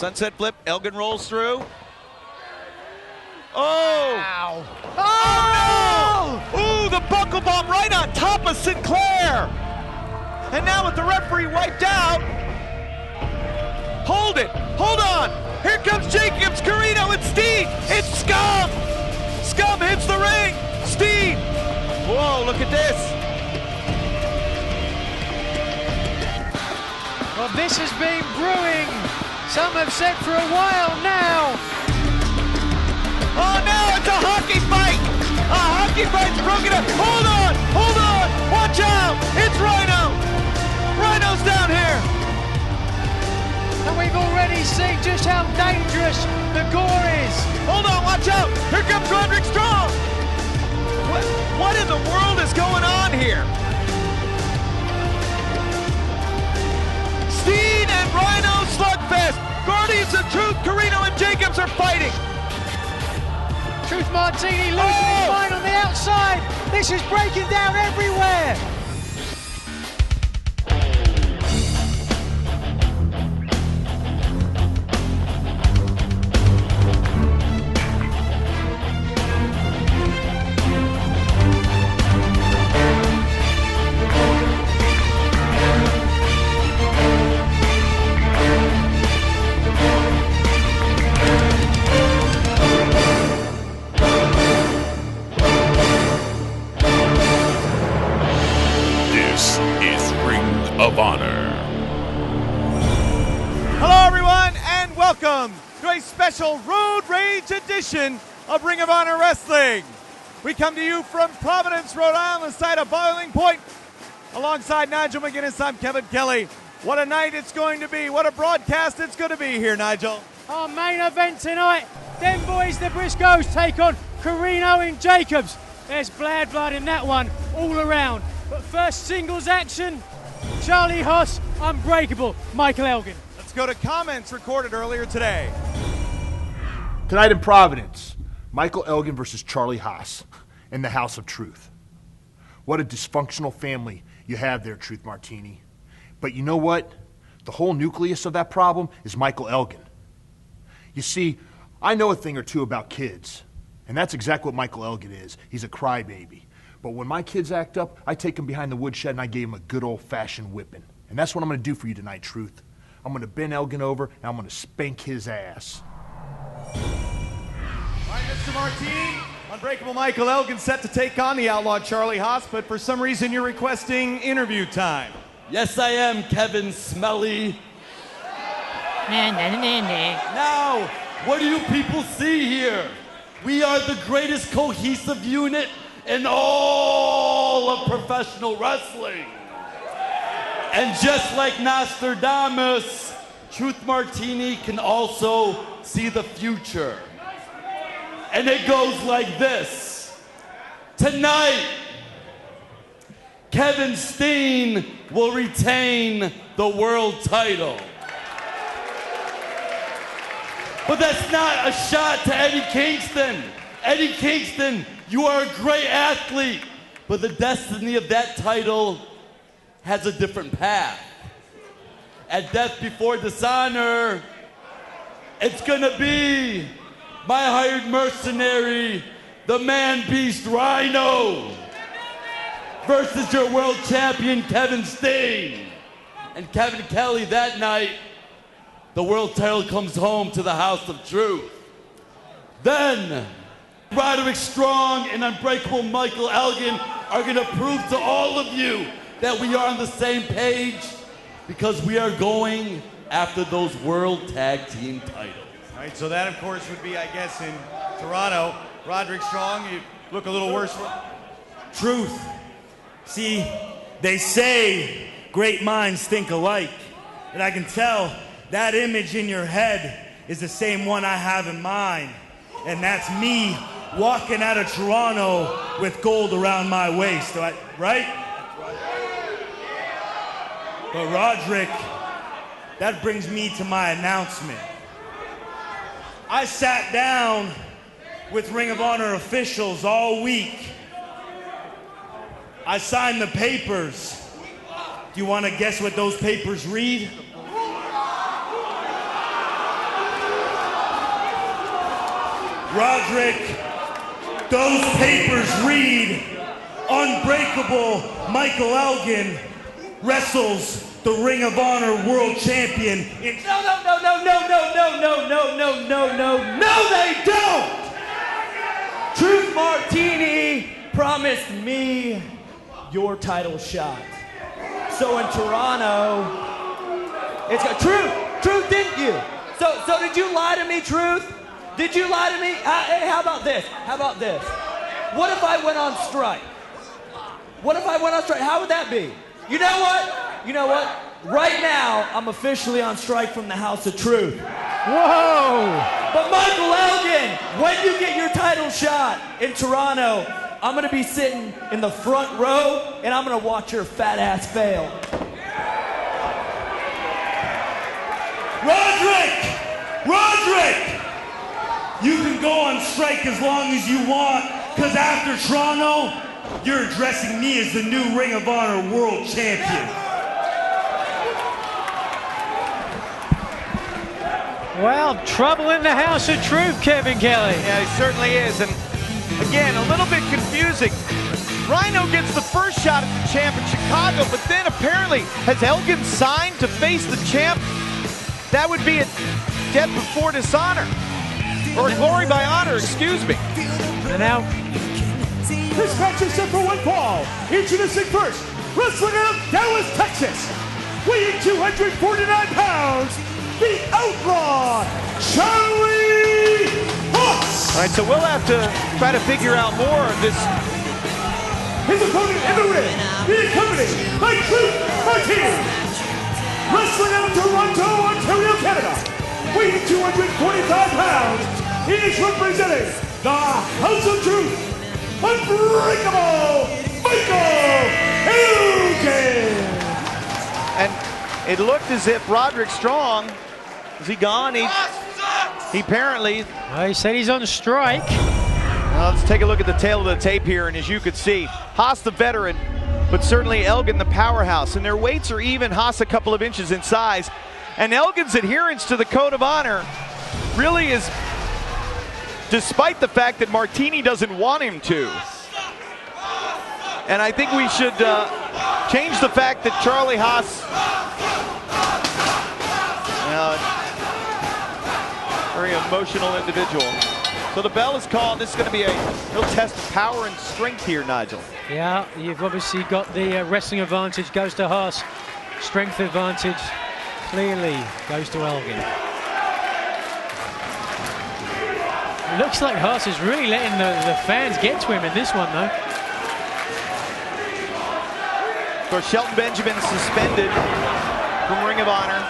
Sunset flip, Elgin rolls through. Oh! Ow. Oh no! Ooh, the buckle bomb right on top of Sinclair! And now with the referee wiped out, hold it, hold on! Here comes Jacobs, Kirino, and Steed! It's Scum! Scum hits the ring! Steed! Whoa, look at this! Well, this has been brewing. Some have said for a while now. Oh, now it's a hockey fight! A hockey fight's broken up! Hold on! Hold on! Watch out! It's Rhino! Rhino's down here! And we've already seen just how dangerous the gore is. Hold on, watch out! Here comes Roderick Strong! What in the world is going on here? Steed and Rhino slugfest! Guardians of Truth, Corino and Jacobs are fighting! Truth Martini losing his mind on the outside. This is breaking down everywhere. Of Honor. Hello everyone and welcome to a special Road Rage edition of Ring of Honor Wrestling. We come to you from Providence, Rhode Island, the site of Boiling Point. Alongside Nigel McGuinness, I'm Kevin Kelly. What a night it's going to be. What a broadcast it's going to be here, Nigel. Our main event tonight, Dem Boys, the Briscoes take on Corino and Jacobs. There's blood in that one all around. But first singles action, Charlie Haas, Unbreakable, Michael Elgin. Let's go to comments recorded earlier today. Tonight in Providence, Michael Elgin versus Charlie Haas in the House of Truth. What a dysfunctional family you have there, Truth Martini. But you know what? The whole nucleus of that problem is Michael Elgin. You see, I know a thing or two about kids, and that's exactly what Michael Elgin is. He's a crybaby. But when my kids act up, I take them behind the woodshed and I gave them a good old-fashioned whipping. And that's what I'm going to do for you tonight, Truth. I'm going to bend Elgin over and I'm going to spank his ass. All right, Mr. Martini, Unbreakable Michael Elgin set to take on the outlaw Charlie Haas, but for some reason you're requesting interview time. Yes, I am, Kevin Smelly. Now, what do you people see here? We are the greatest cohesive unit in all of professional wrestling. And just like Nostradamus, Truth Martini can also see the future. And it goes like this. Tonight, Kevin Steen will retain the world title. But that's not a shot to Eddie Kingston. Eddie Kingston, you are a great athlete, but the destiny of that title has a different path. At Death Before Dishonor, it's gonna be my hired mercenary, the man-beast Rhino, versus your world champion, Kevin Steen. And Kevin Kelly, that night, the world title comes home to the House of Truth. Then, Roderick Strong and Unbreakable Michael Elgin are gonna prove to all of you that we are on the same page because we are going after those World Tag Team titles. All right, so that, of course, would be, I guess, in Toronto. Roderick Strong, you look a little worse. Truth. See, they say great minds think alike. And I can tell that image in your head is the same one I have in mind. And that's me walking out of Toronto with gold around my waist, right? But Roderick, that brings me to my announcement. I sat down with Ring of Honor officials all week. I signed the papers. Do you want to guess what those papers read? Roderick, those papers read Unbreakable Michael Elgin wrestles the Ring of Honor World Champion in... No, they don't! Truth Martini promised me your title shot. So in Toronto, it's got Truth, didn't you? So did you lie to me, Truth? Did you lie to me? Hey, how about this? What if I went on strike? How would that be? You know what? Right now, I'm officially on strike from the House of Truth. Whoa! But Michael Elgin, when you get your title shot in Toronto, I'm gonna be sitting in the front row and I'm gonna watch your fat ass fail. Roderick! You can go on strike as long as you want, because after Toronto, you're addressing me as the new Ring of Honor World Champion. Well, trouble in the House of Truth, Kevin Kelly. Yeah, he certainly is. And again, a little bit confusing. Rhino gets the first shot at the champ in Chicago, but then apparently has Elgin signed to face the champ? That would be a death before dishonor. Or Glory by Honor, excuse me. And now, this match is set for one fall. Introducing first, wrestling out of Dallas, Texas, weighing 249 pounds, the Outlaw, Charlie Haas. All right, so we'll have to try to figure out more of this. His opponent in the ring, being accompanied by Truth Martini. Wrestling out of Toronto, Ontario, Canada, weighing 245 pounds, he is representing the House of Truth, Unbreakable Michael Elgin. And it looked as if Roderick Strong, is he gone? He apparently... well, he said he's on strike. Well, let's take a look at the tail of the tape here, and as you could see, Haas the veteran, but certainly Elgin the powerhouse, and their weights are even. Haas a couple of inches in size, and Elgin's adherence to the code of honor really is, despite the fact that Martini doesn't want him to. And I think we should change the fact that Charlie Haas, very emotional individual. So the bell is called. This is going to be a real test of power and strength here, Nigel. Yeah, you've obviously got the wrestling advantage goes to Haas. Strength advantage clearly goes to Elgin. It looks like Haas is really letting the fans get to him in this one, though. Of course, Shelton Benjamin suspended from Ring of Honor,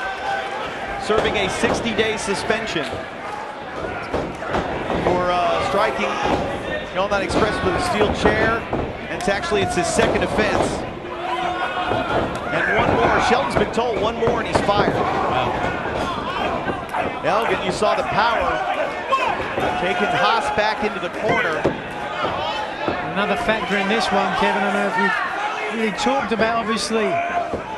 serving a 60-day suspension for striking All-Night Express with a steel chair, and it's his second offense. And one more. Shelton's been told one more, and he's fired. Wow. Elgin, you saw the power, taking Haas back into the corner. Another factor in this one, Kevin, I know if we've really talked about, obviously,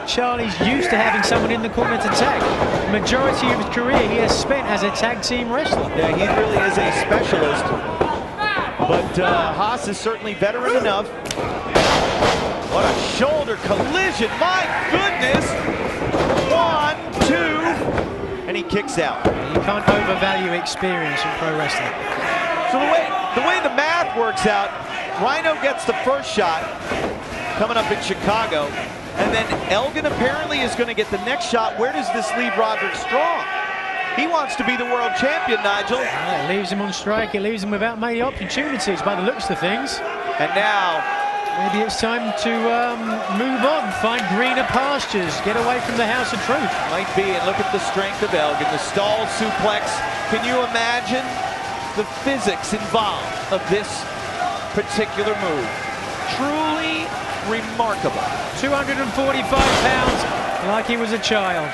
Charlie's used to having someone in the corner to tag. The majority of his career he has spent as a tag team wrestler. Yeah, he really is a specialist. But Haas is certainly veteran enough. What a shoulder collision, my goodness. 1, 2, and he kicks out. You can't overvalue experience in pro wrestling. So the way the math works out, Rhino gets the first shot coming up in Chicago, and then Elgin apparently is going to get the next shot. Where does this leave Roderick Strong? He wants to be the world champion, Nigel. It leaves him on strike. It leaves him without many opportunities by the looks of things. And now, maybe it's time to move on, find greener pastures, get away from the House of Truth. might be, and look at the strength of Elgin, the stall suplex. Can you imagine the physics involved of this particular move? Truly remarkable. 245 pounds, like he was a child.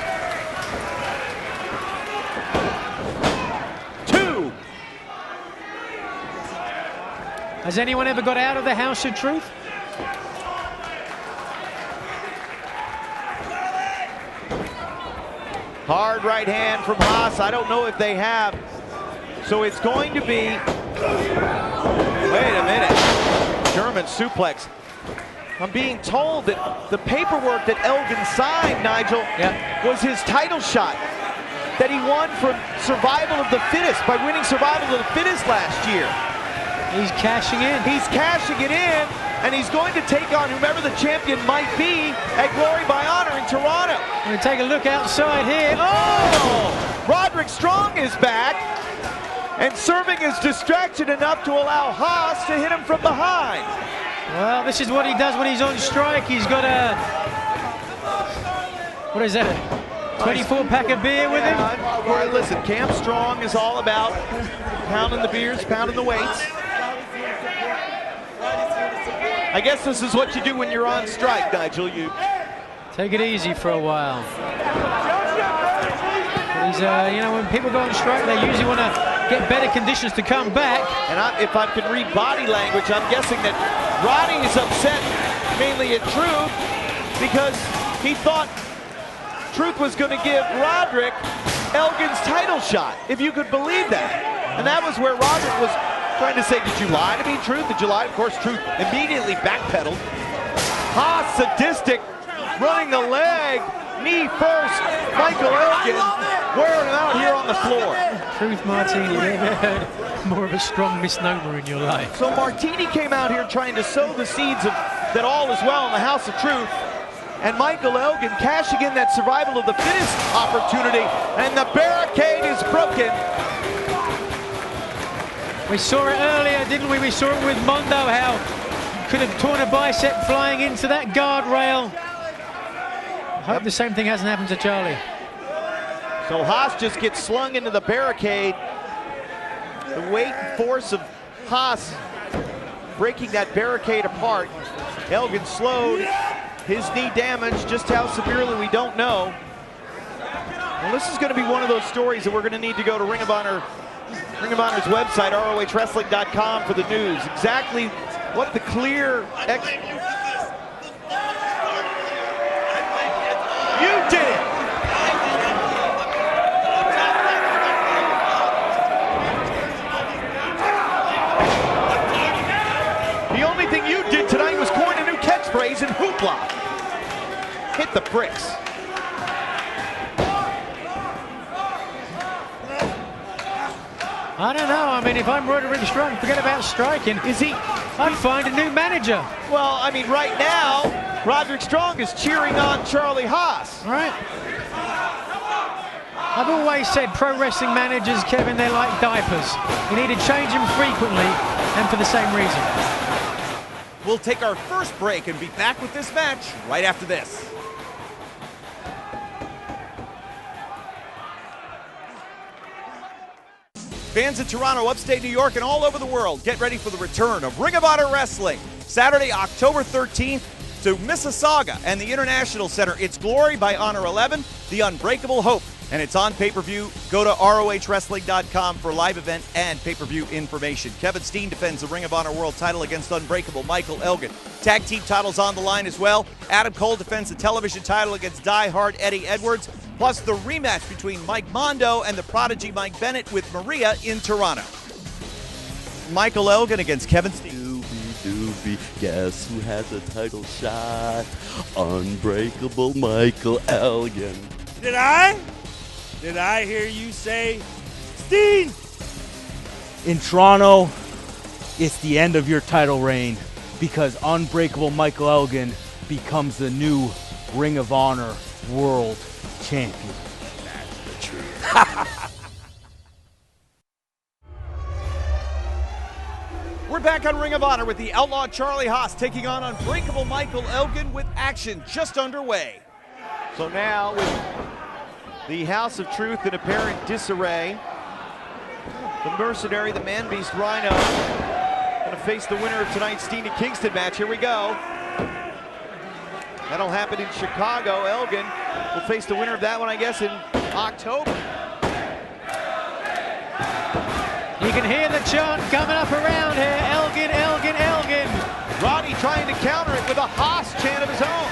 2. Has anyone ever got out of the House of Truth? Hard right hand from Haas. I don't know if they have. So it's going to be Wait a minute. German suplex. I'm being told that the paperwork that Elgin signed, Nigel, was his title shot that he won from Survival of the Fittest by winning Survival of the Fittest last year. He's cashing in. He's cashing it in, and he's going to take on whomever the champion might be at Glory by Honor in Toronto. We're going to take a look outside here. Oh! Roderick Strong is back, and serving as distraction enough to allow Haas to hit him from behind. Well, this is what he does when he's on strike. He's got a, what is that, a 24-pack of beer with him? Well, listen, Camp Strong is all about pounding the beers, pounding the weights. I guess this is what you do when you're on strike, Nigel. You take it easy for a while. He's, you know, when people go on strike, they usually want to get better conditions to come back. And if I can read body language, I'm guessing that Roddy is upset mainly at Truth because he thought Truth was going to give Roderick Elgin's title shot, if you could believe that. And that was where Roderick was trying to say, did you lie to me, Truth? Did you lie? Of course, Truth immediately backpedaled. Haas, sadistic, running the leg, knee first. Michael Elgin wearing him out here on the floor. Truth Martini, you ever heard more of a strong misnomer in your life? So Martini came out here trying to sow the seeds of that all is well in the House of Truth. And Michael Elgin cashing in that Survival of the Fittest opportunity. And the barricade is broken. We saw it earlier, didn't we? We saw it with Mondo, how he could have torn a bicep flying into that guardrail. I hope the same thing hasn't happened to Charlie. So Haas just gets slung into the barricade. The weight and force of Haas breaking that barricade apart. Elgin slowed, his knee damaged, just how severely we don't know. Well, this is going to be one of those stories that we're going to need to go to Ring of Honor's website, ROHWrestling.com, for the news. Exactly what the clear... You did it! The only thing you did tonight was coin a new catchphrase and hoopla. Hit the bricks. I don't know. I mean, if I'm Roderick Strong, forget about striking. I'd find a new manager. Well, I mean, right now, Roderick Strong is cheering on Charlie Haas. Right. I've always said pro wrestling managers, Kevin, they're like diapers. You need to change them frequently, and for the same reason. We'll take our first break and be back with this match right after this. Fans in Toronto, upstate New York, and all over the world, get ready for the return of Ring of Honor Wrestling. Saturday, October 13th to Mississauga and the International Center. It's Glory by Honor 11, the Unbreakable Hope. And it's on pay-per-view. Go to ROHWrestling.com for live event and pay-per-view information. Kevin Steen defends the Ring of Honor World title against Unbreakable Michael Elgin. Tag team titles on the line as well. Adam Cole defends the television title against Die Hard Eddie Edwards. Plus the rematch between Mike Mondo and the prodigy Mike Bennett with Maria in Toronto. Michael Elgin against Kevin Steen. Doobie, guess who has a title shot? Unbreakable Michael Elgin. Did I hear you say, Steen? In Toronto, it's the end of your title reign because Unbreakable Michael Elgin becomes the new Ring of Honor World Champion. That's the truth. We're back on Ring of Honor with the Outlaw Charlie Haas taking on Unbreakable Michael Elgin with action just underway. So now with the House of Truth in apparent disarray, the mercenary, the man-beast Rhino, going to face the winner of tonight's Steen and Kingston match. Here we go. That'll happen in Chicago. Elgin will face the winner of that one, I guess, in October. You can hear the chant coming up around here. Elgin, Elgin, Elgin. Roddy trying to counter it with a Haas chant of his own.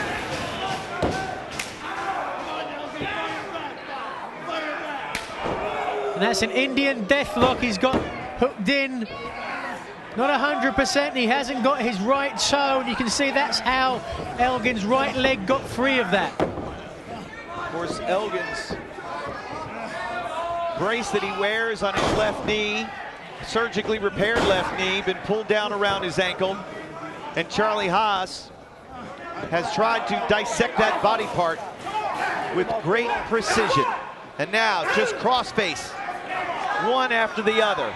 And that's an Indian deathlock he's got hooked in. Not 100%, he hasn't got his right toe, and you can see that's how Elgin's right leg got free of that. Of course, Elgin's brace that he wears on his left knee, surgically repaired left knee, been pulled down around his ankle. And Charlie Haas has tried to dissect that body part with great precision. And now just crossface, one after the other.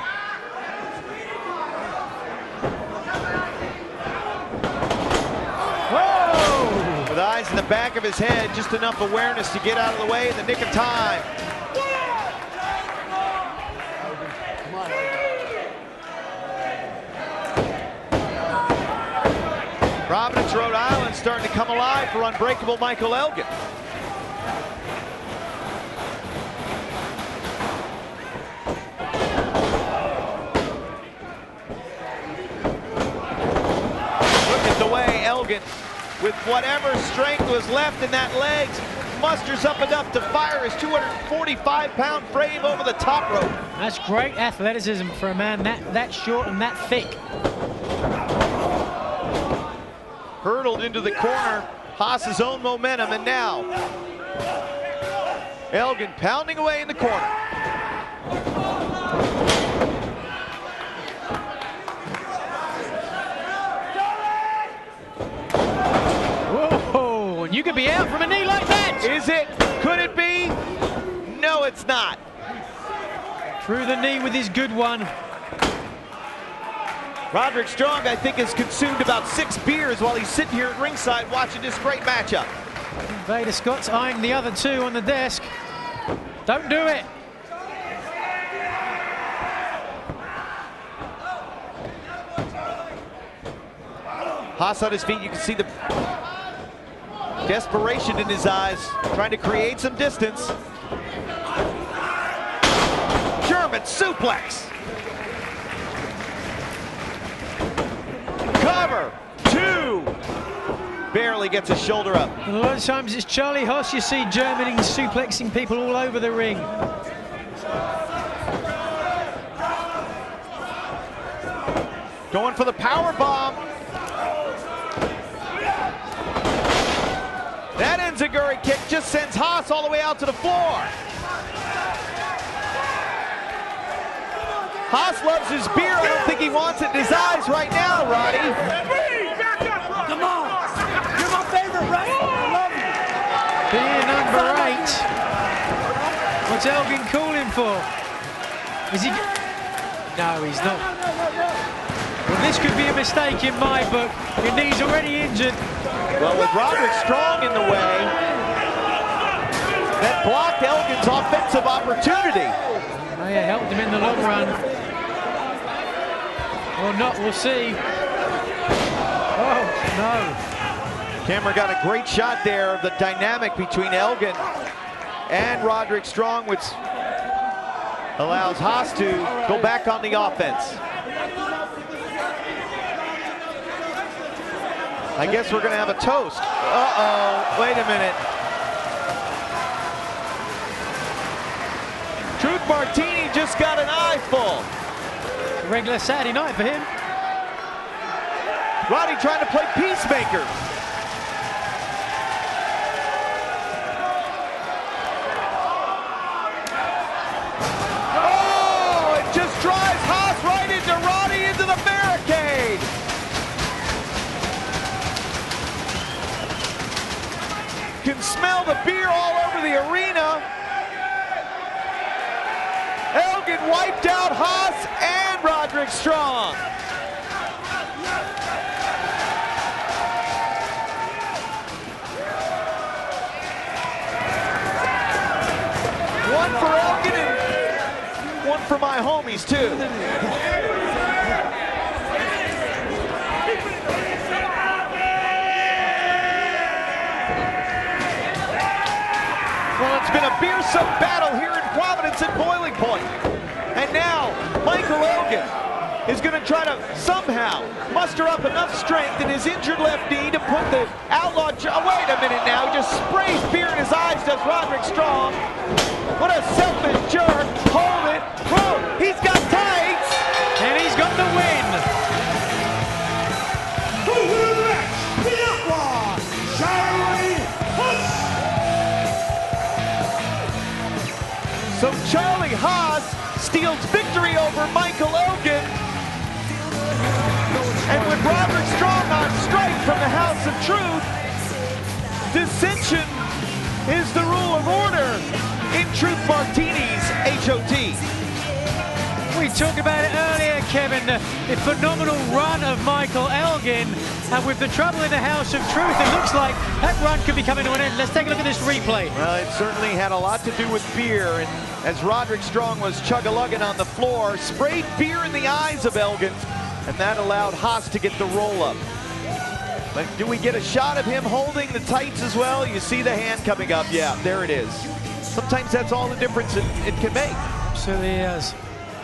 Whoa! With eyes in the back of his head, just enough awareness to get out of the way in the nick of time. Providence, Rhode Island starting to come alive for Unbreakable Michael Elgin. Look at the way Elgin, with whatever strength was left in that leg, musters up enough to fire his 245-pound frame over the top rope. That's great athleticism for a man that short and that thick. Hurdled into the corner, Haas's own momentum, and now Elgin pounding away in the corner. Whoa, and you could be out from a knee like that. Is it? Could it be? No, it's not. Through the knee with his good one. Roderick Strong, I think, has consumed about 6 beers while he's sitting here at ringside watching this great matchup. Vader Scott's eyeing the other two on the desk. Don't do it. Haas on his feet, you can see the desperation in his eyes, trying to create some distance. German suplex. Cover, 2. Barely gets his shoulder up. And a lot of times it's Charlie Haas you see Germany suplexing people all over the ring. Going for the power bomb. That enziguri kick just sends Haas all the way out to the floor. Haas loves his beer. I don't think he wants it in his eyes right now, Roddy. Come on. You're my favorite wrestler. I love you. Beer number 8. What's Elgin calling for? Is he? No, he's not. Well, this could be a mistake in my book. Your knee's already injured. Well, with Roderick Strong in the way, that blocked Elgin's offensive opportunity. Oh yeah, helped him in the long run. Or not, we'll see. Oh, no. Camera got a great shot there of the dynamic between Elgin and Roderick Strong, which allows Haas to go back on the offense. I guess we're gonna have a toast. Uh-oh, wait a minute. Truth Martini just got an eyeful. Regular Saturday night for him. Roddy trying to play peacemaker. Oh, it just drives Haas right into Roddy into the barricade. Can smell the beer all over the arena. Elgin wiped out Haas and Roderick Strong. One for Elgin and one for my homies, too. Well, it's been a beer-soaked battle here in Providence at Boiling Point. And now, Michael Elgin is going to try to somehow muster up enough strength in his injured left knee to put the outlaw... Oh, wait a minute now. He just sprays beer in his eyes, does Roderick Strong. What a selfish jerk. Hold it. Whoa, he's got tights. So Charlie Haas steals victory over Michael Elgin. And with Roderick Strong on strike from the House of Truth, dissension is the rule of order in Truth Martini's HOT. We talked about it earlier, Kevin, the phenomenal run of Michael Elgin. And with the trouble in the House of Truth, it looks like that run could be coming to an end. Let's take a look at this replay. Well, it certainly had a lot to do with beer. And as Roderick Strong was chug-a-lugging on the floor, sprayed beer in the eyes of Elgin. And that allowed Haas to get the roll-up. But do we get a shot of him holding the tights as well? You see the hand coming up. Yeah, there it is. Sometimes that's all the difference it can make. Absolutely is.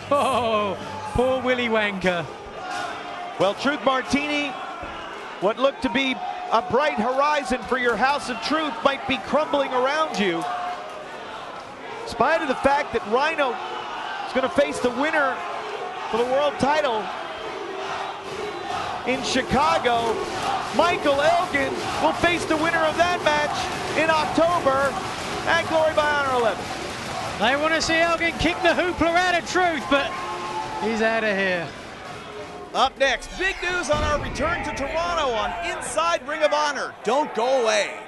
Oh, poor Willy Wanker. Well, Truth Martini, what looked to be a bright horizon for your House of Truth might be crumbling around you. In spite of the fact that Rhino is going to face the winner for the world title in Chicago, Michael Elgin will face the winner of that match in October at Glory by Honor 11. They want to see Elgin kick the hoopla out of Truth, but he's out of here. Up next, big news on our return to Toronto on Inside Ring of Honor. Don't go away.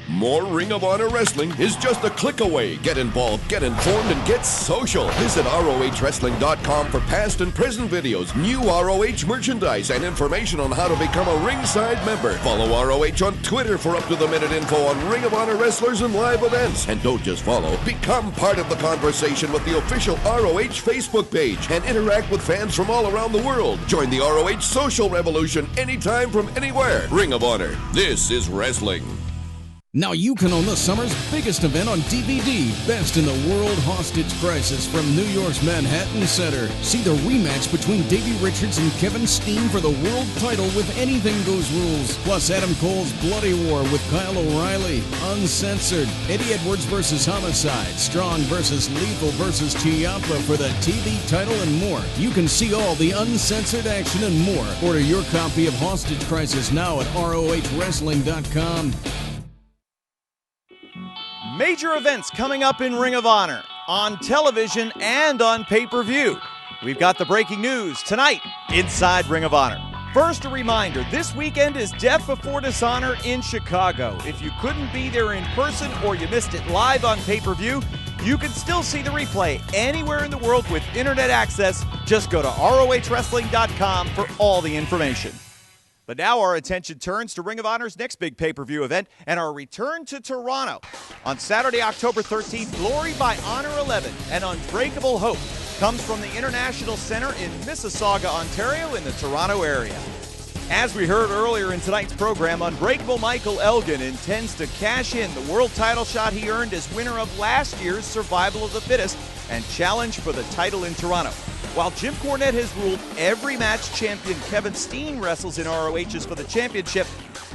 More Ring of Honor Wrestling is just a click away. Get involved, get informed, and get social. Visit ROHWrestling.com for past and present videos, new ROH merchandise, and information on how to become a ringside member. Follow ROH on Twitter for up-to-the-minute info on Ring of Honor wrestlers and live events. And don't just follow, become part of the conversation with the official ROH Facebook page and interact with fans from all around the world. Join the ROH social revolution anytime from anywhere. Ring of Honor. This is wrestling. Now you can own the summer's biggest event on DVD, Best in the World Hostage Crisis from New York's Manhattan Center. See the rematch between Davey Richards and Kevin Steen for the world title with Anything Goes rules. Plus Adam Cole's Bloody War with Kyle O'Reilly, Uncensored, Eddie Edwards versus Homicide, Strong versus Lethal versus Ciampa for the TV title and more. You can see all the uncensored action and more. Order your copy of Hostage Crisis now at ROHWrestling.com. Major events coming up in Ring of Honor, on television and on pay-per-view. We've got the breaking news tonight inside Ring of Honor. First, a reminder, this weekend is Death Before Dishonor in Chicago. If you couldn't be there in person or you missed it live on pay-per-view, you can still see the replay anywhere in the world with internet access. Just go to ROHWrestling.com for all the information. But now our attention turns to Ring of Honor's next big pay-per-view event and our return to Toronto. On Saturday, October 13th, Glory by Honor 11 and Unbreakable Hope comes from the International Center in Mississauga, Ontario in the Toronto area. As we heard earlier in tonight's program, Unbreakable Michael Elgin intends to cash in the world title shot he earned as winner of last year's Survival of the Fittest and challenge for the title in Toronto. While Jim Cornette has ruled every match champion Kevin Steen wrestles in ROHs for the championship,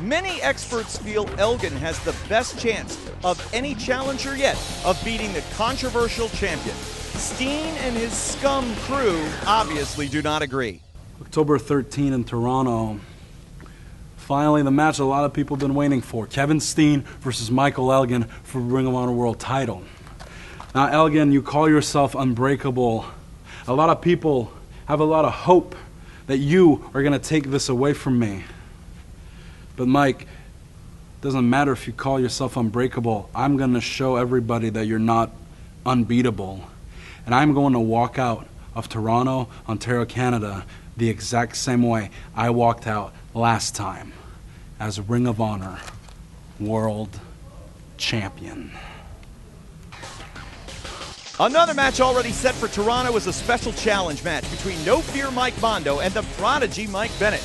many experts feel Elgin has the best chance of any challenger yet of beating the controversial champion. Steen and his scum crew obviously do not agree. October 13 in Toronto. Finally, the match a lot of people have been waiting for. Kevin Steen versus Michael Elgin for Ring of Honor World title. Now, Elgin, you call yourself Unbreakable. A lot of people have a lot of hope that you are going to take this away from me. But Mike, it doesn't matter if you call yourself Unbreakable. I'm going to show everybody that you're not unbeatable. And I'm going to walk out of Toronto, Ontario, Canada, the exact same way I walked out last time as Ring of Honor World Champion. Another match already set for Toronto is a special challenge match between No Fear Mike Mondo and the Prodigy Mike Bennett.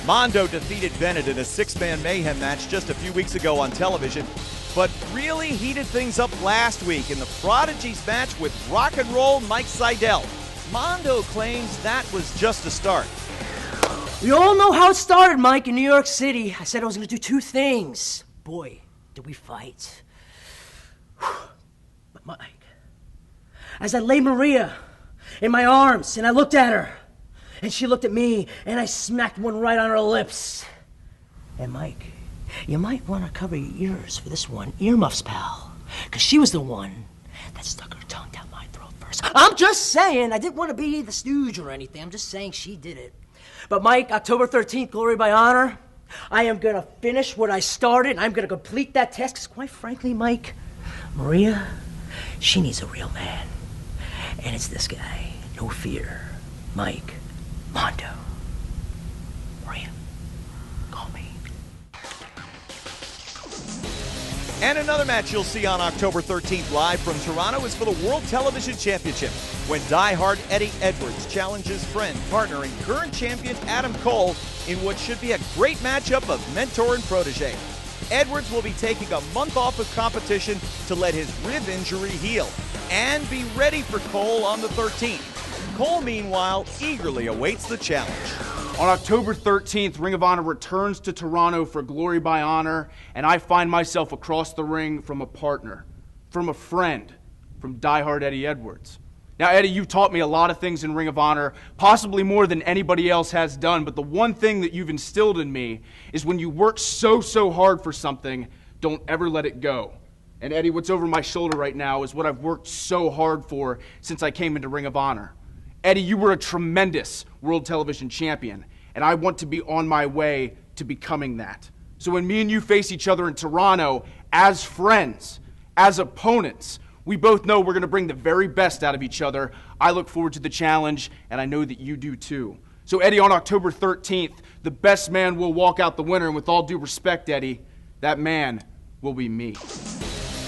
Mondo defeated Bennett in a six-man mayhem match just a few weeks ago on television, but really heated things up last week in the Prodigy's match with Rock and Roll Mike Seidel. Mondo claims that was just a start. We all know how it started, Mike, in New York City. I said I was going to do two things. Boy, did we fight. But Mike, as I laid Maria in my arms and I looked at her and she looked at me and I smacked one right on her lips. And Mike, you might want to cover your ears for this one. Earmuffs, pal. Because she was the one that stuck her tongue down my throat first. I'm just saying, I didn't want to be the stooge or anything. I'm just saying she did it. But Mike, October 13th, Glory by Honor, I am going to finish what I started, and I'm going to complete that task, because quite frankly, Mike, Maria, she needs a real man. And it's this guy. No fear. Mike Mondo. Maria, call me. And another match you'll see on October 13th live from Toronto is for the World Television Championship, when diehard Eddie Edwards challenges friend, partner, and current champion Adam Cole in what should be a great matchup of mentor and protege. Edwards will be taking a month off of competition to let his rib injury heal and be ready for Cole on the 13th. Cole, meanwhile, eagerly awaits the challenge. On October 13th, Ring of Honor returns to Toronto for Glory by Honor, and I find myself across the ring from a partner, from a friend, from diehard Eddie Edwards. Now, Eddie, you've taught me a lot of things in Ring of Honor, possibly more than anybody else has done, but the one thing that you've instilled in me is when you work so hard for something, don't ever let it go. And Eddie, what's over my shoulder right now is what I've worked so hard for since I came into Ring of Honor. Eddie, you were a tremendous World Television Champion, and I want to be on my way to becoming that. So when me and you face each other in Toronto, as friends, as opponents, we both know we're going to bring the very best out of each other. I look forward to the challenge, and I know that you do too. So Eddie, on October 13th, the best man will walk out the winner, and with all due respect, Eddie, that man will be me.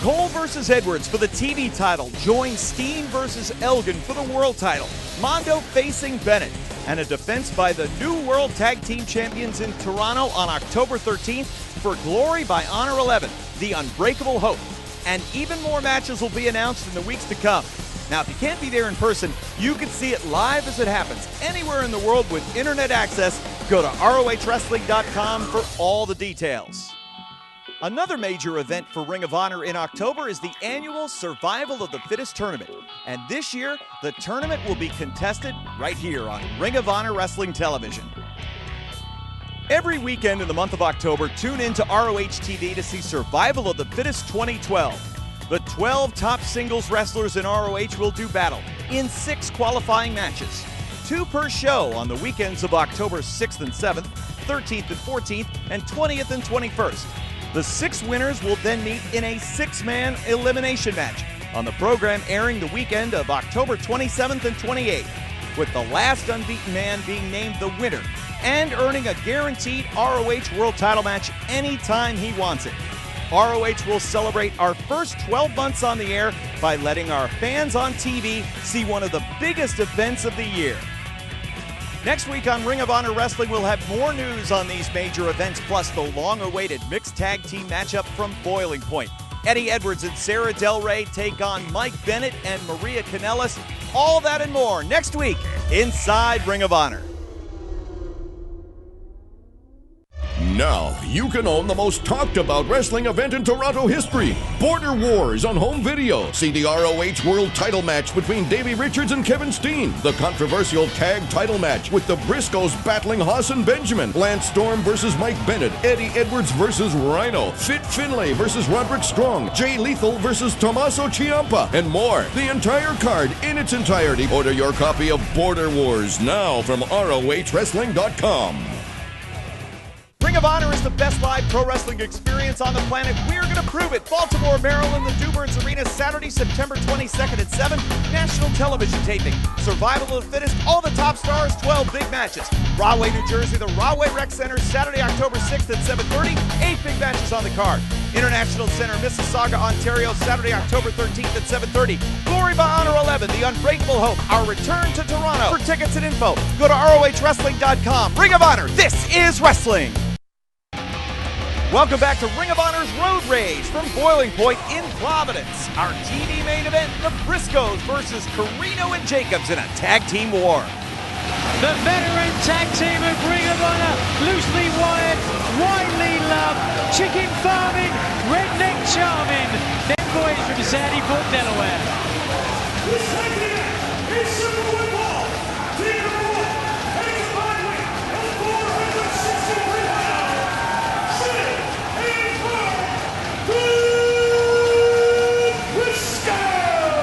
Cole versus Edwards for the TV title. Join Steen versus Elgin for the world title. Mondo facing Bennett. And a defense by the new World Tag Team Champions in Toronto on October 13th for Glory by Honor 11, the Unbreakable Hope. And even more matches will be announced in the weeks to come. Now, if you can't be there in person, you can see it live as it happens anywhere in the world with internet access. Go to ROHWrestling.com for all the details. Another major event for Ring of Honor in October is the annual Survival of the Fittest tournament. And this year, the tournament will be contested right here on Ring of Honor Wrestling Television. Every weekend in the month of October, tune in to ROH TV to see Survival of the Fittest 2012. The 12 top singles wrestlers in ROH will do battle in 6 qualifying matches. 2 per show on the weekends of October 6th and 7th, 13th and 14th, and 20th and 21st. The 6 winners will then meet in a 6-man elimination match on the program airing the weekend of October 27th and 28th, with the last unbeaten man being named the winner and earning a guaranteed ROH World Title match anytime he wants it. ROH will celebrate our first 12 months on the air by letting our fans on TV see one of the biggest events of the year. Next week on Ring of Honor Wrestling, we'll have more news on these major events, plus the long-awaited mixed tag team matchup from Boiling Point. Eddie Edwards and Sarah Del Rey take on Mike Bennett and Maria Kanellis. All that and more next week inside Ring of Honor. Now, you can own the most talked about wrestling event in Toronto history, Border Wars on home video. See the ROH World Title match between Davey Richards and Kevin Steen, the controversial tag title match with the Briscoes battling Haas and Benjamin, Lance Storm versus Mike Bennett, Eddie Edwards versus Rhino, Fit Finlay versus Roderick Strong, Jay Lethal versus Tommaso Ciampa, and more. The entire card in its entirety. Order your copy of Border Wars now from ROHWrestling.com. Ring of Honor is the best live pro wrestling experience on the planet. We're going to prove it. Baltimore, Maryland, the Duburn's Arena, Saturday, September 22nd at 7. National television taping. Survival of the Fittest, all the top stars, 12 big matches. Rahway, New Jersey, the Rahway Rec Center, Saturday, October 6th at 7:30. 8 big matches on the card. International Center, Mississauga, Ontario, Saturday, October 13th at 7:30. Glory by Honor 11, the Unbreakable Hope, our return to Toronto. For tickets and info, go to ROHWrestling.com. Ring of Honor, this is wrestling. Welcome back to Ring of Honor's Road Rage from Boiling Point in Providence. Our TV main event, the Briscoes versus Corino and Jacobs in a tag team war. The veteran tag team of Ring of Honor, loosely wired, widely loved, chicken farming, redneck charming, Dem Boys from Sandy Fort, Delaware. This tag team is Super Win Ball. Team number 1, heading to flyweight at 463 pounds. The Briscoes!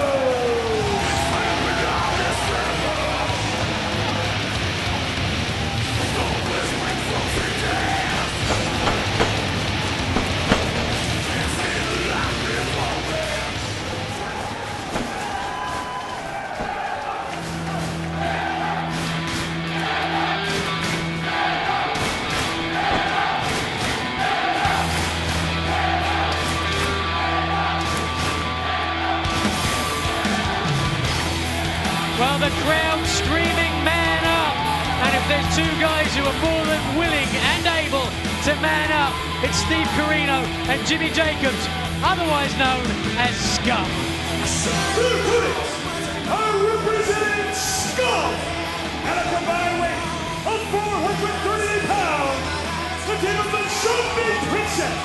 Well, the crowd screaming, man up. And if there's two guys who are more than willing and able to man up, it's Steve Kirino and Jimmy Jacobs, otherwise known as Scum. The critics are representing Scum at a combined weight of 438 pounds. The team of the Showbiz Princess,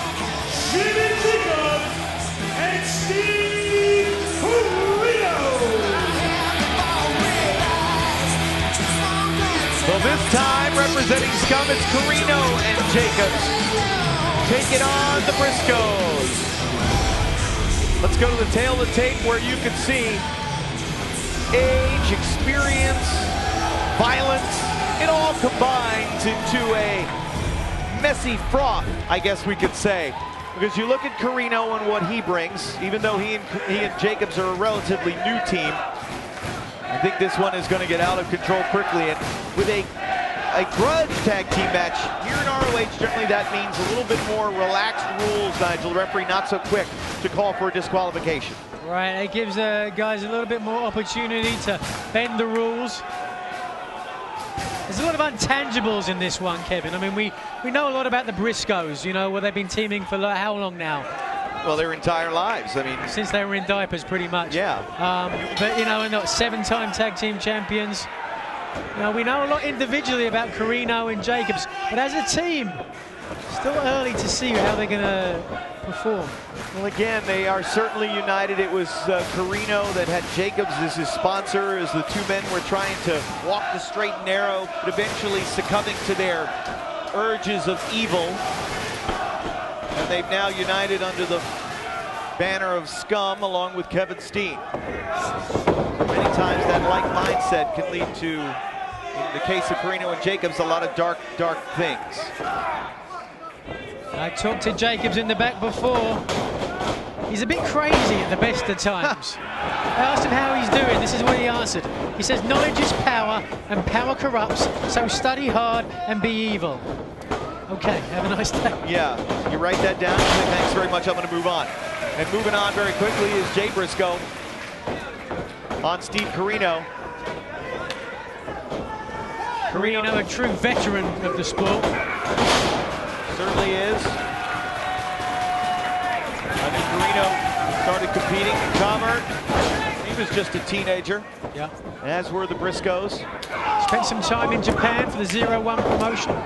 Jimmy Jacobs and Steve Corino. So this time, representing Scum, it's Corino and Jacobs taking on the Briscoes. Let's go to the tail of the tape where you can see age, experience, violence. It all combines into a messy froth, I guess we could say. Because you look at Corino and what he brings, even though he and Jacobs are a relatively new team, I think this one is going to get out of control quickly. And with a grudge tag team match here in ROH, generally that means a little bit more relaxed rules, Nigel. The referee not so quick to call for a disqualification. Right, it gives guys a little bit more opportunity to bend the rules. There's a lot of intangibles in this one, Kevin. I mean, we know a lot about the Briscoes, you know, where they've been teaming for how long now? Well, their entire lives. I mean, since they were in diapers, pretty much. Yeah. But you know, and 7-time tag team champions. You know, we know a lot individually about Corino and Jacobs, but as a team, still early to see how they're going to perform. Well, again, they are certainly united. It was Corino that had Jacobs as his sponsor, as the two men were trying to walk the straight and narrow, but eventually succumbing to their urges of evil. And they've now united under the banner of Scum along with Kevin Steen. Many times that like mindset can lead to, in the case of Corino and Jacobs, a lot of dark things. I talked to Jacobs in the back before. He's a bit crazy at the best of times. I asked him how he's doing. This is what he answered. He says, knowledge is power and power corrupts, so study hard and be evil. Okay, have a nice day. Yeah, you write that down. You say, thanks very much, I'm going to move on. And moving on very quickly is Jay Briscoe on Steve Corino. Corino, a true veteran of the sport. Certainly is. I think Corino started competing in Commerce. He was just a teenager. Yeah. As were the Briscoes. Spent some time in Japan for the 0-1 promotion.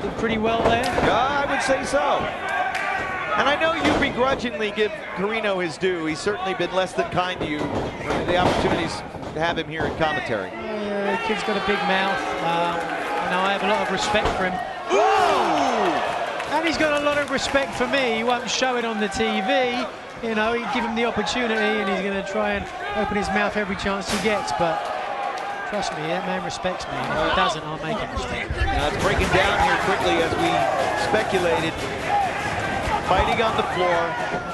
Did pretty well there. I would say so. And I know you begrudgingly give Corino his due. He's certainly been less than kind to you for the opportunities to have him here in commentary. The kid's got a big mouth. You know, I have a lot of respect for him. Ooh! And he's got a lot of respect for me. He won't show it on the TV. You know, he'd give him the opportunity and he's going to try and open his mouth every chance he gets. But trust me, that man respects me. And if he doesn't, I'll make him respect me. Now it's breaking down here quickly as we speculated. Fighting on the floor.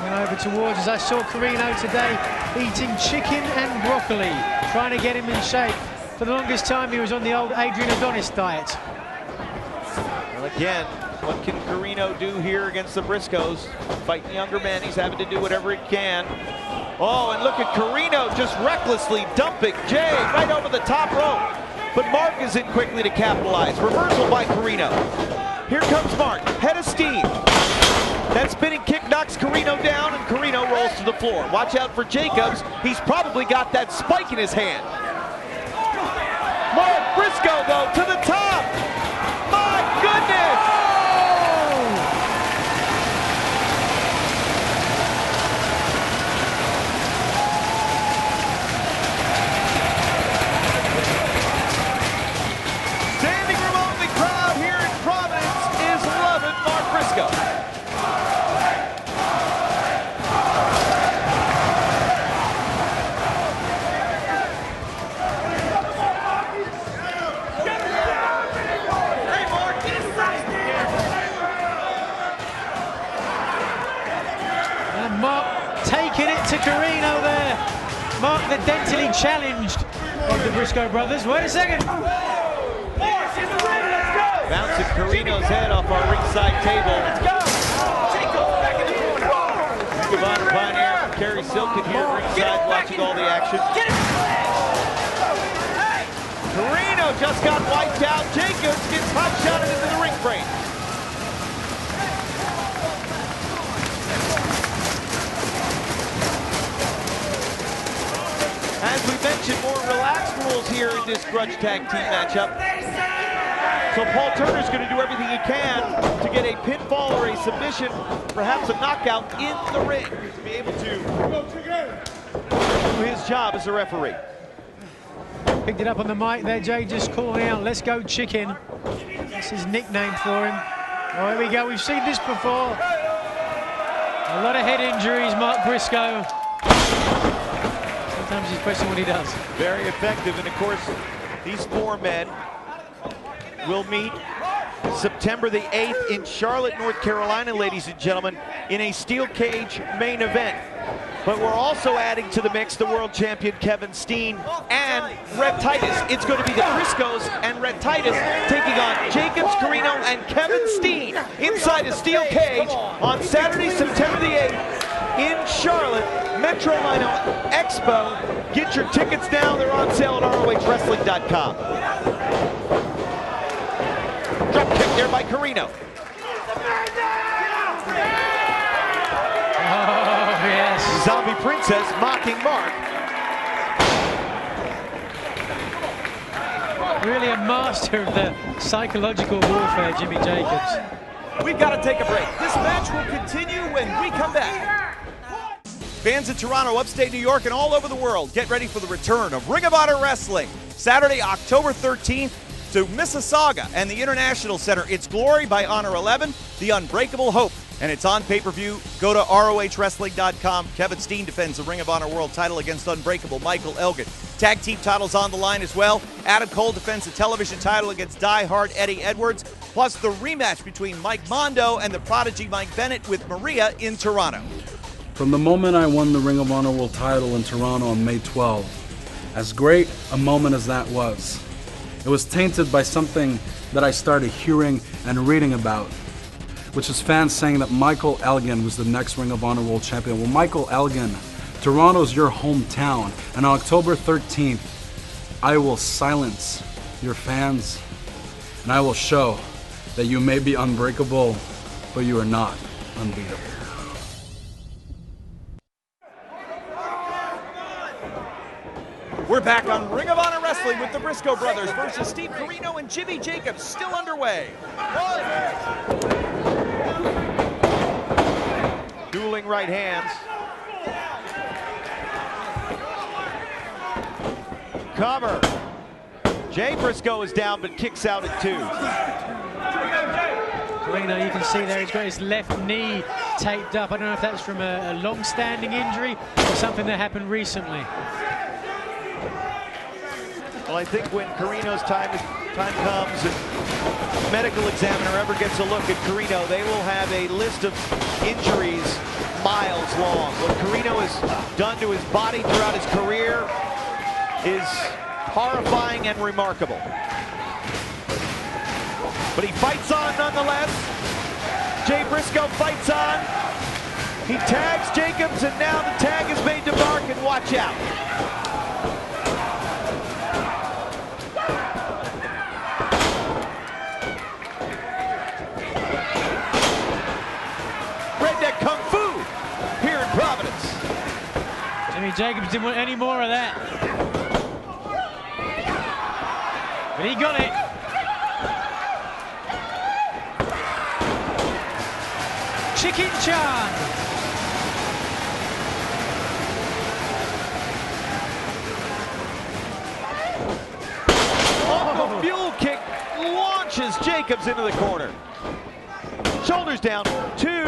Went over towards, as I saw Corino today, eating chicken and broccoli, trying to get him in shape. For the longest time, he was on the old Adrian Adonis diet. Well, again, what can Corino do here against the Briscoes? Fighting younger men, he's having to do whatever he can. Oh, and look at Corino just recklessly dumping Jay right over the top rope. But Mark is in quickly to capitalize. Reversal by Corino. Here comes Mark, head of steam. That spinning kick knocks Corino down, and Corino rolls to the floor. Watch out for Jacobs. He's probably got that spike in his hand. Mark Briscoe, though, to the top. My goodness! Standing room only crowd here in Providence is loving Mark Briscoe. To Kirino there. Mark, the dentally challenged of the Briscoe brothers. Wait a second. Bouncing Corino's head off our ringside table. Let's go. Ring of Honor pioneer Kerry Silkin here ringside watching all the action. Kirino just got wiped out. Jacobs gets hot shotted into the ring frame. As we mentioned, more relaxed rules here in this grudge tag team matchup. So Paul Turner's going to do everything he can to get a pinfall or a submission, perhaps a knockout in the ring, to be able to do his job as a referee. Picked it up on the mic there, Jay, just calling out, let's go chicken. That's his nickname for him. Oh, here we go, we've seen this before. A lot of head injuries, Mark Briscoe. Sometimes you question what he does. Very effective, and of course, these four men will meet September the 8th in Charlotte, North Carolina, ladies and gentlemen, in a steel cage main event. But we're also adding to the mix the world champion Kevin Steen and Red Titus. It's going to be the Briscoes and Red Titus taking on Jacobs, Kirino, and Kevin Steen inside a steel cage on Saturday, September the 8th in Charlotte, Metrolino Expo. Get your tickets now. They're on sale at ROHWrestling.com. Drop kick there by Kirino. Oh, yes. Zombie Princess mocking Mark. Really a master of the psychological warfare, Jimmy Jacobs. We've got to take a break. This match will continue when we come back. Fans in Toronto, upstate New York, and all over the world, get ready for the return of Ring of Honor Wrestling. Saturday, October 13th to Mississauga and the International Center. It's Glory by Honor 11, the Unbreakable Hope. And it's on pay-per-view. Go to ROHWrestling.com. Kevin Steen defends the Ring of Honor World title against Unbreakable Michael Elgin. Tag team titles on the line as well. Adam Cole defends the television title against Die Hard Eddie Edwards. Plus the rematch between Mike Mondo and the prodigy Mike Bennett with Maria in Toronto. From the moment I won the Ring of Honor World title in Toronto on May 12, as great a moment as that was, it was tainted by something that I started hearing and reading about, which is fans saying that Michael Elgin was the next Ring of Honor World Champion. Well, Michael Elgin, Toronto's your hometown, and on October 13th, I will silence your fans, and I will show that you may be unbreakable, but you are not unbeatable. We're back on Ring of Honor Wrestling with the Briscoe brothers versus Steve Corino and Jimmy Jacobs, still underway. Dueling right hands. Cover. Jay Briscoe is down, but kicks out at 2. Corino, you can see there, he's got his left knee taped up. I don't know if that's from a long-standing injury or something that happened recently. Well, I think when Kirino's time comes and the medical examiner ever gets a look at Kirino, they will have a list of injuries miles long. What Kirino has done to his body throughout his career is horrifying and remarkable. But he fights on nonetheless. Jay Briscoe fights on. He tags Jacobs, and now the tag is made to Mark, and watch out. Redneck Kung Fu here in Providence. Jimmy Jacobs didn't want any more of that. But he got it. Chicken Chan. Oh, the fuel kick launches Jacobs into the corner. Shoulders down, 2.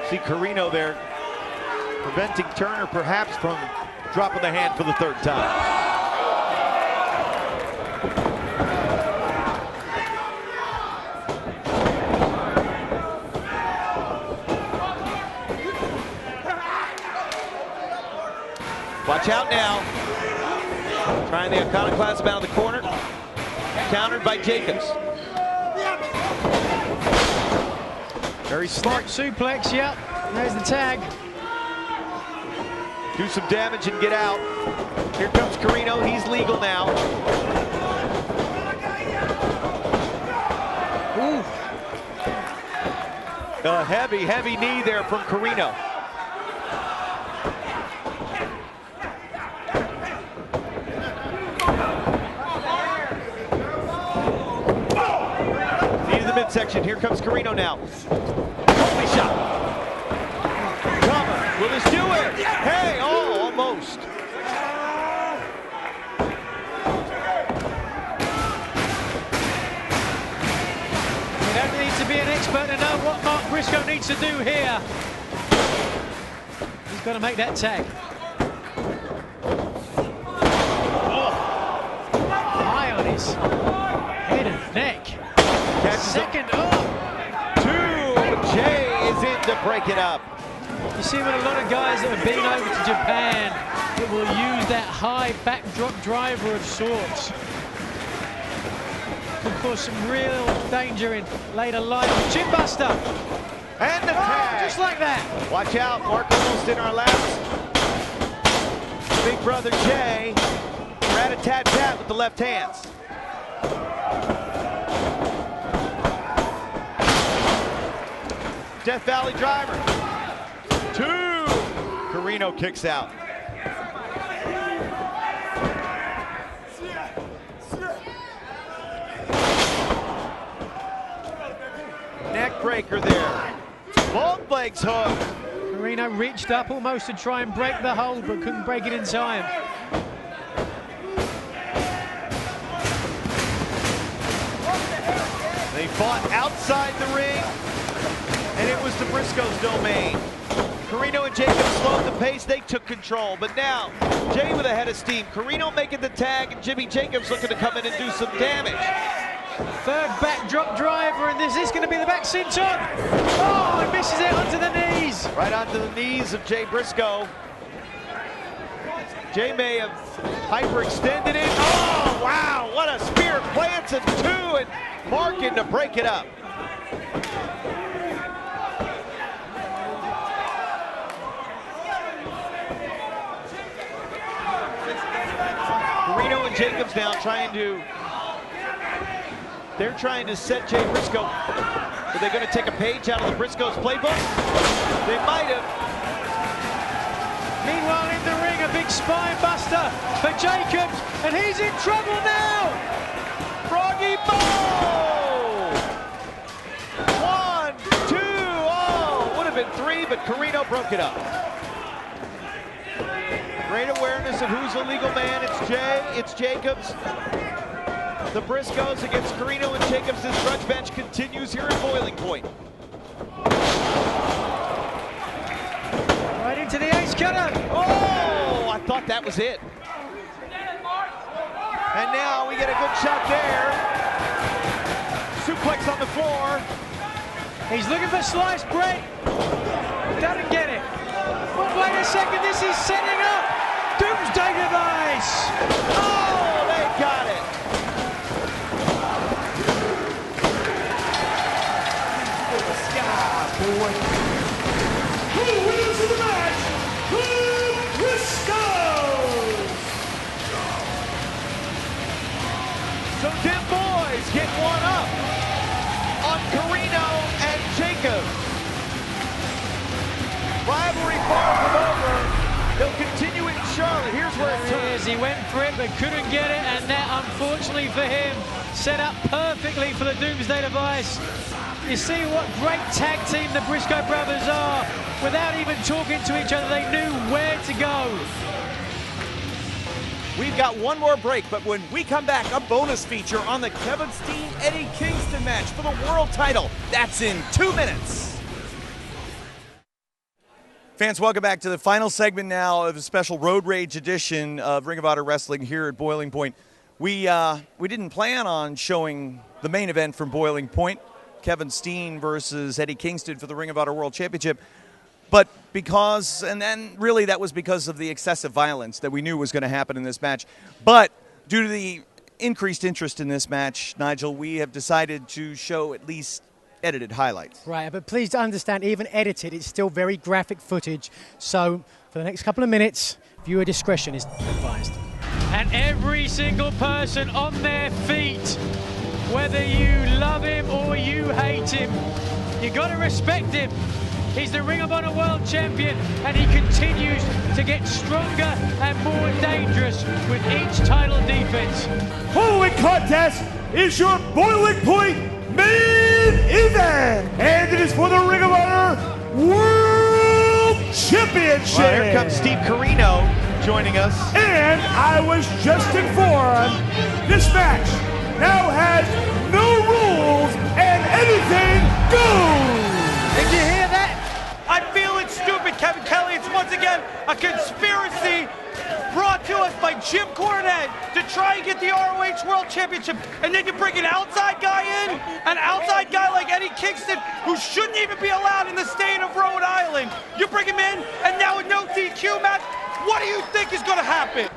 See Kirino there preventing Turner perhaps from dropping the hand for the 3rd time. Watch out now. Trying the iconoclasm out of the corner. Countered by Jacobs. Very smart suplex, yep. There's the tag. do some damage and get out. Here comes Kirino, he's legal now. Ooh. A heavy, heavy knee there from Kirino. Knee to the midsection, here comes Kirino now. Holy shot. Coming, will this do it? Hey, oh, almost. You don't need to be an expert to know what Mark Briscoe needs to do here. He's got to make that tag. Oh. High on his head and neck. Second up. Two. Jay is in to break it up. You see with a lot of guys that have been over to Japan that will use that high backdrop driver of sorts. Could cause some real danger in later life. Chin buster. And the tag. Just like that. Watch out, Mark almost in our laps. Big brother Jay. Rat-a-tat-tat with the left hands. Death Valley driver. Two. Kirino kicks out. Neck breaker there. Both legs hooked. Marino reached up almost to try and break the hold, but couldn't break it in time. They fought outside the ring, and it was the Briscoes' domain. Corino and Jacobs slowed the pace, they took control, but now Jay with a head of steam. Corino making the tag, and Jimmy Jacobs looking to come in and do some damage. Third backdrop driver, and this is going to be the back senton. Oh, he misses it onto the knees. Right onto the knees of Jay Briscoe. Jay may have hyperextended it. Oh, wow, what a spear. Plants and two, and Markin to break it up. Corino and Jacobs now they're trying to set Jay Briscoe. Are they going to take a page out of the Briscoes playbook? They might have. Meanwhile, in the ring, a big spine buster for Jacobs, and he's in trouble now. Froggy Bow! 1, 2, oh, would have been 3, but Corino broke it up. Great awareness of who's the legal man. It's Jay, it's Jacobs. The Briscoes against Corino and Jacobs. This grudge match continues here at Boiling Point. Right into the ace cutter. Oh, I thought that was it. And now we get a good shot there. Suplex on the floor. He's looking for sliced bread. Doesn't get it. But wait a second, this is setting up Doomsday Device. Oh, they got it. Who wins the match? The Briscoes! So Dem Boys get one up on Corino and Jacobs. Rivalry far from over. They'll continue in Charlotte. Here's where it turns. He went for it but couldn't get it, and that, unfortunately for him, set up perfectly for the Doomsday Device. You see what great tag team the Briscoe brothers are. Without even talking to each other, they knew where to go. We've got one more break, but when we come back, a bonus feature on the Kevin Steen-Eddie Kingston match for the world title. That's in 2 minutes. Fans, welcome back to the final segment now of a special Road Rage edition of Ring of Honor Wrestling here at Boiling Point. We didn't plan on showing the main event from Boiling Point, Kevin Steen versus Eddie Kingston for the Ring of Honor World Championship. But because, and then really that was because of the excessive violence that we knew was going to happen in this match. But due to the increased interest in this match, Nigel, we have decided to show at least edited highlights. Right, but please understand, even edited, it's still very graphic footage. So For the next couple of minutes, viewer discretion is advised. And every single person on their feet, whether you love him or you hate him, you gotta respect him. He's the Ring of Honor World Champion, and he continues to get stronger and more dangerous with each title defense. Following contest is your Boiling Point main event, and it is for the Ring of Honor World Championship. Well, here comes Steve Kirino joining us. And I was just informed this match now has no rules and anything goes. Did you hear that? I feel it's stupid, Kevin Kelly. It's once again a conspiracy brought to us by Jim Cornette to try and get the ROH World Championship, and then you bring an outside guy in, an outside guy like Eddie Kingston, who shouldn't even be allowed in the state of Rhode Island. You bring him in, and now a no DQ match. What do you think is going to happen?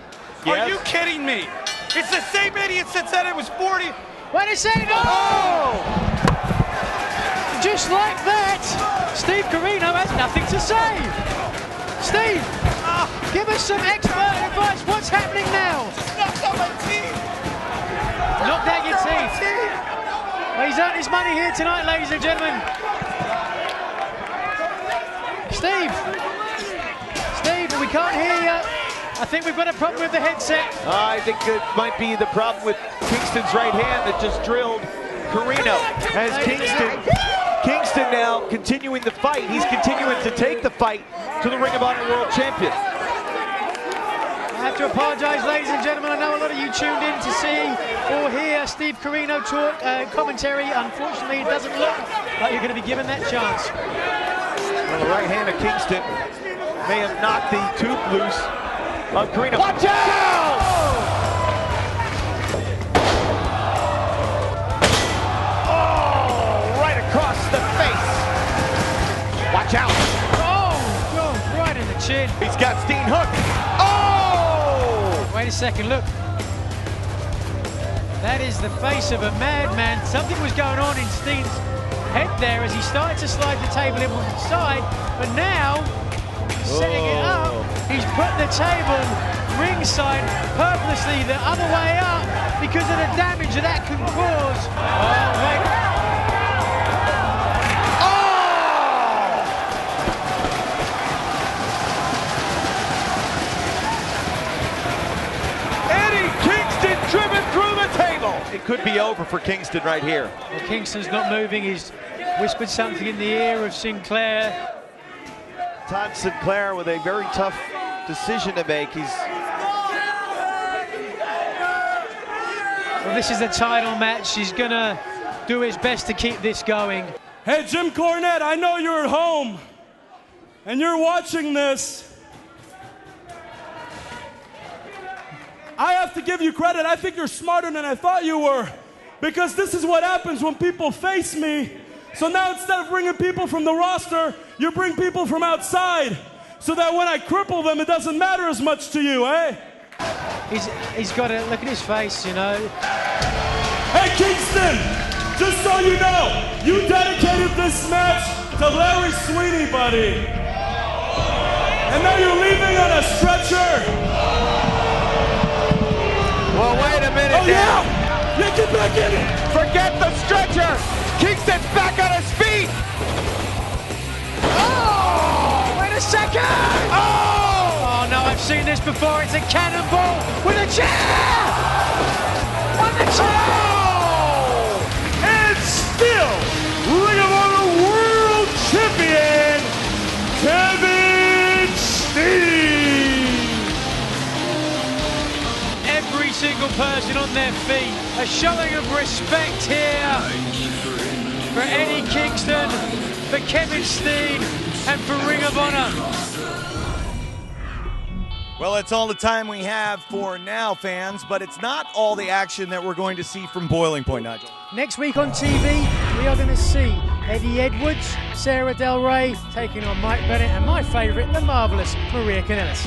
Yes. Are you kidding me? It's the same idiot that said it was 40. Wait a second. Oh! Just like that, Steve Kirino has nothing to say. Steve, give us some expert advice. What's happening now? Knocked out my teeth. Knocked out your teeth. Well, he's earned his money here tonight, ladies and gentlemen. Steve, we can't hear you. I think we've got a problem with the headset. I think it might be the problem with Kingston's right hand that just drilled Kirino. As Kingston now continuing the fight. He's continuing to take the fight to the Ring of Honor World Champion. I have to apologize, ladies and gentlemen. I know a lot of you tuned in to see or hear Steve Kirino talk commentary. Unfortunately, it doesn't look like you're going to be given that chance. Well, the right hand of Kingston may have knocked the tooth loose of Kirino. Watch out! Oh, right across the face. Watch out. Oh, right in the chin. He's got Steen hooked. Oh! Wait a second, look. That is the face of a madman. Something was going on in Steen's head there as he started to slide the table in on the side, but now, setting it up, he's put the table ringside purposely the other way up because of the damage that can cause. Oh, wait. Driven through the table. It could be over for Kingston right here. Well, Kingston's not moving. He's whispered something in the ear of Sinclair. Todd Sinclair with a very tough decision to make. Well, this is the title match. He's gonna do his best to keep this going. Hey, Jim Cornette, I know you're at home and you're watching this. I have to give you credit. I think you're smarter than I thought you were, because this is what happens when people face me. So now instead of bringing people from the roster, you bring people from outside, so that when I cripple them, it doesn't matter as much to you, eh? He's got to look at his face, you know. Hey, Kingston, just so you know, you dedicated this match to Larry Sweeney, buddy. And now you're leaving on a stretcher. Well, wait a minute now. Yeah, get back in it. Forget the stretcher. Kingston's back on his feet. Oh, wait a second. Oh, no, I've seen this before. It's a cannonball with a chair. On the chair. Oh, and still, Ring of Honor World Champion, Kevin Steen. Every single person on their feet, a showing of respect here for Eddie Kingston, for Kevin Steen, and for Ring of Honor. Well, that's all the time we have for now, fans, but it's not all the action that we're going to see from Boiling Point, Nigel. Next week on TV, we are going to see Eddie Edwards, Sarah Del Rey taking on Mike Bennett, and my favorite, the marvelous Maria Kanellis.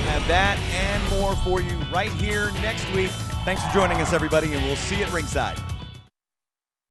Have that and more for you right here next week. Thanks for joining us, everybody, and we'll see you at ringside.